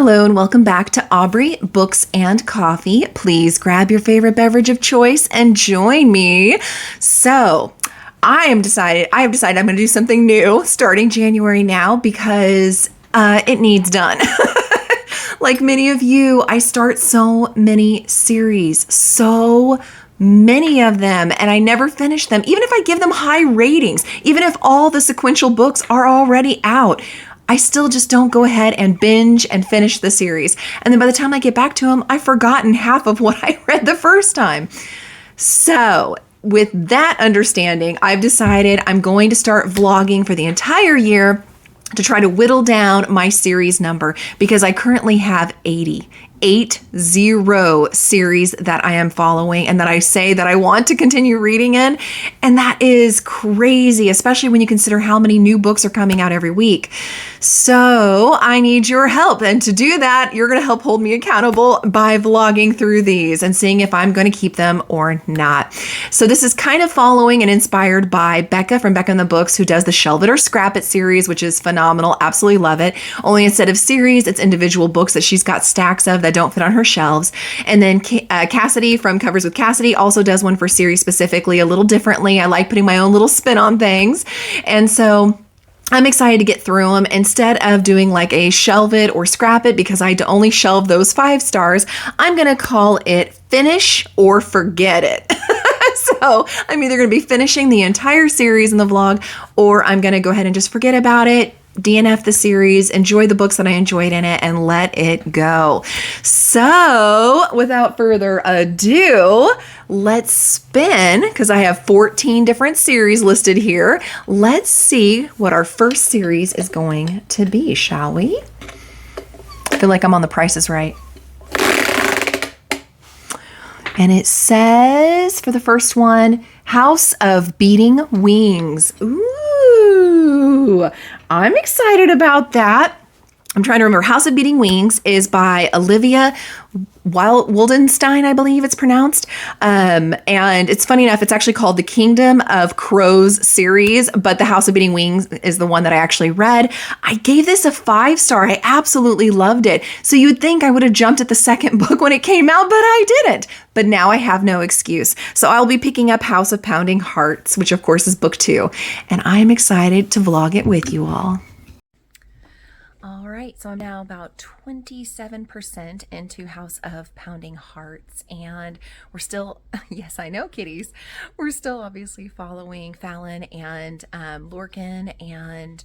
Hello and welcome back to Aubrey Books and Coffee. Please grab your favorite beverage of choice and join me. So, I have decided I'm going to do something new starting January now because it needs done. Like many of you, I start so many series, so many of them, and I never finish them, even if I give them high ratings, even if all the sequential books are already out. I still just don't go ahead and binge and finish the series. And then by the time I get back to them, I've forgotten half of what I read the first time. So with that understanding, I've decided I'm going to start vlogging for the entire year to try to whittle down my series number because I currently have 80 series that I am following and that I say that I want to continue reading in. And that is crazy, especially when you consider how many new books are coming out every week. So I need your help. And to do that, you're going to help hold me accountable by vlogging through these and seeing if I'm going to keep them or not. So this is kind of following and inspired by Becca from Becca and the Books, who does the Shelve It or Scrap It series, which is phenomenal. Absolutely love it. Only instead of series, it's individual books that she's got stacks of that don't fit on her shelves. And then Cassidy from Covers with Cassidy also does one for series specifically, a little differently. I like putting my own little spin on things. And so I'm excited to get through them instead of doing like a shelve it or scrap it because I only shelve those 5 stars. I'm going to call it finish or forget it. So I'm either going to be finishing the entire series in the vlog or I'm going to go ahead and just forget about it, DNF the series, enjoy the books that I enjoyed in it, and let it go. So without further ado, let's spin, because I have 14 different series listed here. Let's see what our first series is going to be, shall we? I feel like I'm on The Price is Right. And it says, for the first one, House of Beating Wings. Ooh, I'm excited about that. I'm trying to remember. House of Beating Wings is by Olivia Wildenstein, I believe it's pronounced. And it's funny enough, it's actually called the Kingdom of Crows series, but the House of Beating Wings is the one that I actually read. I gave this a 5-star. I absolutely loved it. So you'd think I would have jumped at the second book when it came out, but I didn't. But now I have no excuse. So I'll be picking up House of Pounding Hearts, which of course is book 2. And I'm excited to vlog it with you all. All right, so I'm now about 27% into House of Pounding Hearts, and we're still, yes, I know, kitties, we're still obviously following Fallon and Lorcan, and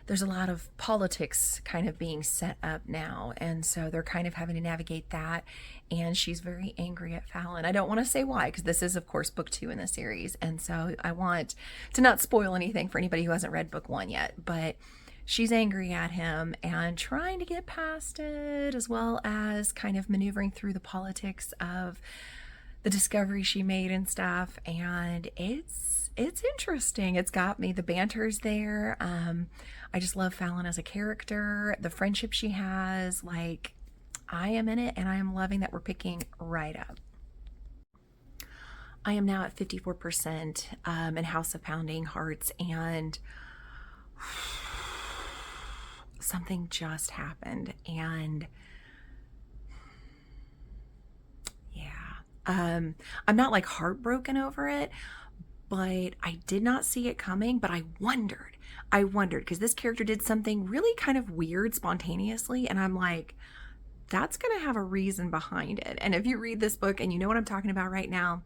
there's a lot of politics kind of being set up now, and so they're kind of having to navigate that, and she's very angry at Fallon. I don't want to say why, because this is, of course, book 2 in the series, and so I want to not spoil anything for anybody who hasn't read book 1 yet, but she's angry at him and trying to get past it, as well as kind of maneuvering through the politics of the discovery she made and stuff. And it's interesting. It's got me. The banter's there. I just love Fallon as a character, the friendship she has. Like, I am in it, and I am loving that we're picking right up. I am now at 54% in House of Pounding Hearts, and something just happened, and yeah, I'm not like heartbroken over it, but I did not see it coming. But I wondered because this character did something really kind of weird spontaneously, and I'm like, that's gonna have a reason behind it. And if you read this book and you know what I'm talking about right now,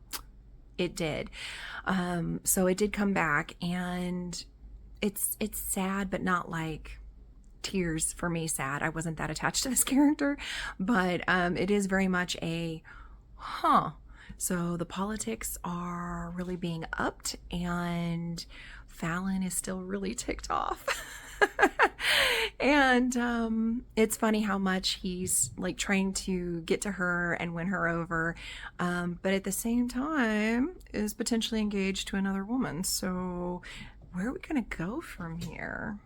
it did. So it did come back, and it's sad, but not like tears for me sad. I wasn't that attached to this character, but it is very much a so the politics are really being upped, and Fallon is still really ticked off. And it's funny how much he's like trying to get to her and win her over, but at the same time is potentially engaged to another woman. So where are we gonna go from here?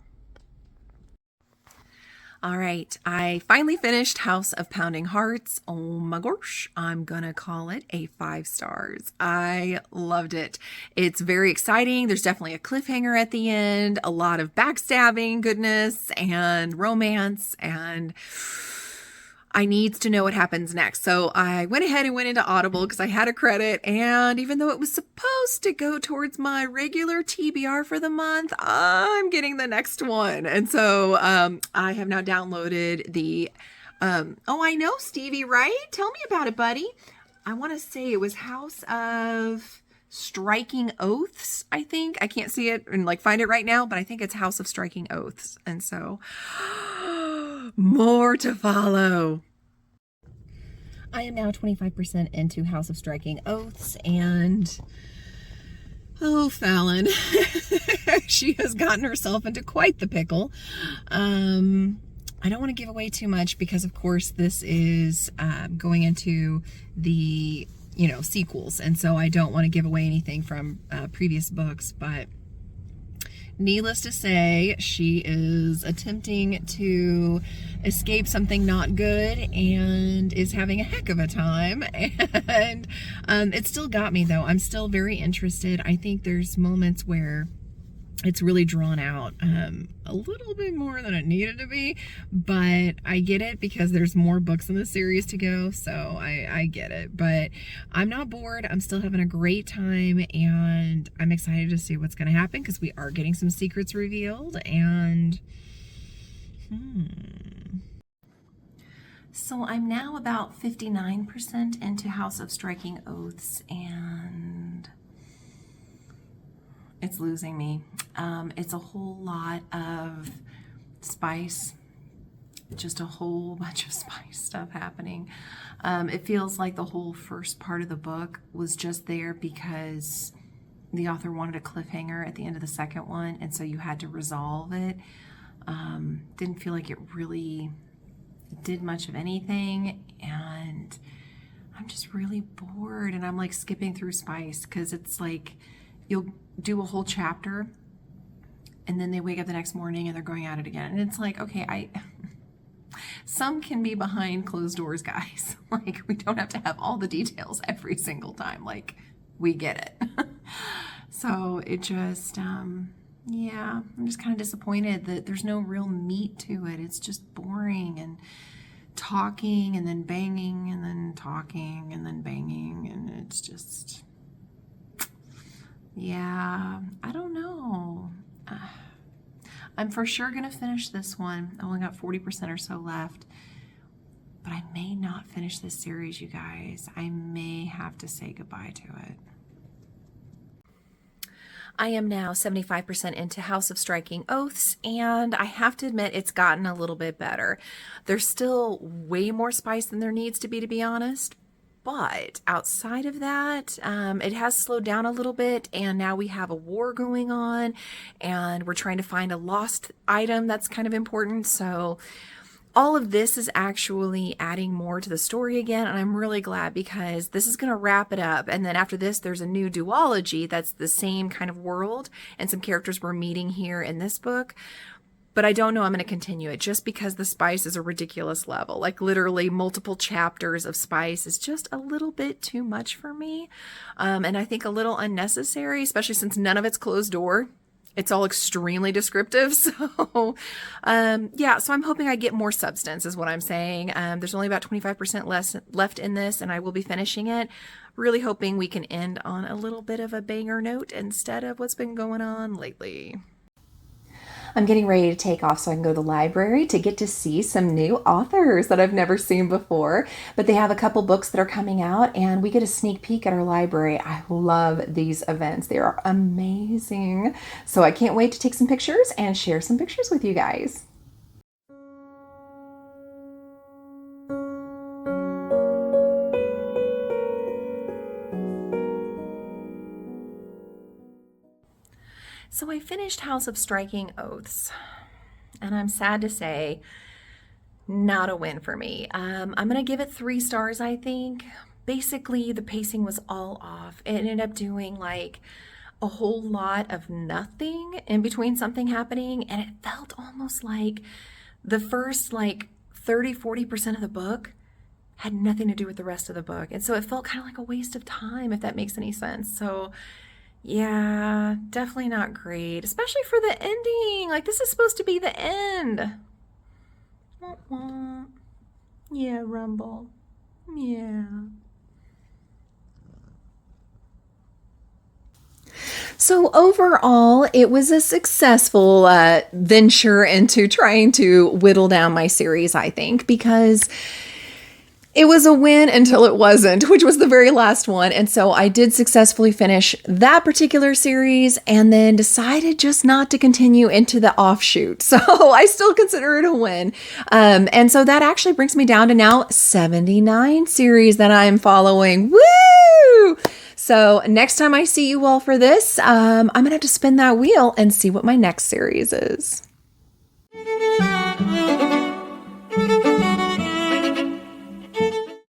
All right, I finally finished House of Pounding Hearts. Oh my gosh, I'm gonna call it a 5 stars. I loved it. It's very exciting. There's definitely a cliffhanger at the end, a lot of backstabbing goodness and romance, and I needs to know what happens next. So I went ahead and went into Audible because I had a credit, and even though it was supposed to go towards my regular TBR for the month, I'm getting the next one. And so I have now downloaded the oh, I know, Stevie, right? Tell me about it, buddy. I want to say it was House of Striking Oaths, I think. I can't see it and like find it right now, but I think it's House of Striking Oaths. And so more to follow. I am now 25% into House of Striking Oaths, and oh, Fallon, she has gotten herself into quite the pickle. I don't want to give away too much because, of course, this is going into the, sequels, and so I don't want to give away anything from previous books, but needless to say, she is attempting to escape something not good and is having a heck of a time. And it still got me, though. I'm still very interested. I think there's moments where it's really drawn out a little bit more than it needed to be, but I get it because there's more books in the series to go, so I get it. But I'm not bored. I'm still having a great time, and I'm excited to see what's going to happen because we are getting some secrets revealed. And so I'm now about 59% into House of Striking Oaths, and it's losing me. It's a whole lot of spice, just a whole bunch of spice stuff happening. It feels like the whole first part of the book was just there because the author wanted a cliffhanger at the end of the second one, and so you had to resolve it. Didn't feel like it really did much of anything, and I'm just really bored, and I'm like skipping through spice because it's like you'll do a whole chapter and then they wake up the next morning and they're going at it again. And it's like, okay, some can be behind closed doors, guys. Like, we don't have to have all the details every single time. Like, we get it. So it just, yeah, I'm just kind of disappointed that there's no real meat to it. It's just boring and talking and then banging and then talking and then banging. And it's just, yeah, I don't know. I'm for sure going to finish this one. I only got 40% or so left. But I may not finish this series, you guys. I may have to say goodbye to it. I am now 75% into House of Striking Oaths, and I have to admit it's gotten a little bit better. There's still way more spice than there needs to be honest. But outside of that, it has slowed down a little bit, and now we have a war going on, and we're trying to find a lost item that's kind of important. So all of this is actually adding more to the story again, and I'm really glad because this is going to wrap it up. And then after this, there's a new duology that's the same kind of world, and some characters we're meeting here in this book. But I don't know I'm going to continue it just because the spice is a ridiculous level. Like literally multiple chapters of spice is just a little bit too much for me. And I think a little unnecessary, especially since none of it's closed door. It's all extremely descriptive. So, yeah, so I'm hoping I get more substance is what I'm saying. There's only about 25% less left in this, and I will be finishing it. Really hoping we can end on a little bit of a banger note instead of what's been going on lately. I'm getting ready to take off so I can go to the library to get to see some new authors that I've never seen before. But they have a couple books that are coming out, and we get a sneak peek at our library. I love these events. They are amazing. So I can't wait to take some pictures and share some pictures with you guys. So I finished House of Striking Oaths, and I'm sad to say, not a win for me. I'm going to give it 3 stars, I think. Basically, the pacing was all off. It ended up doing like a whole lot of nothing in between something happening, and it felt almost like the first like 30-40% of the book had nothing to do with the rest of the book. And so it felt kind of like a waste of time, if that makes any sense. So yeah, definitely not great, especially for the ending. Like, this is supposed to be the end. Yeah, Rumble. Yeah. So overall, it was a successful venture into trying to whittle down my series, I think, because it was a win until it wasn't, which was the very last one. And so I did successfully finish that particular series and then decided just not to continue into the offshoot. So I still consider it a win. And so that actually brings me down to now 79 series that I'm following. Woo! So next time I see you all for this, I'm going to have to spin that wheel and see what my next series is.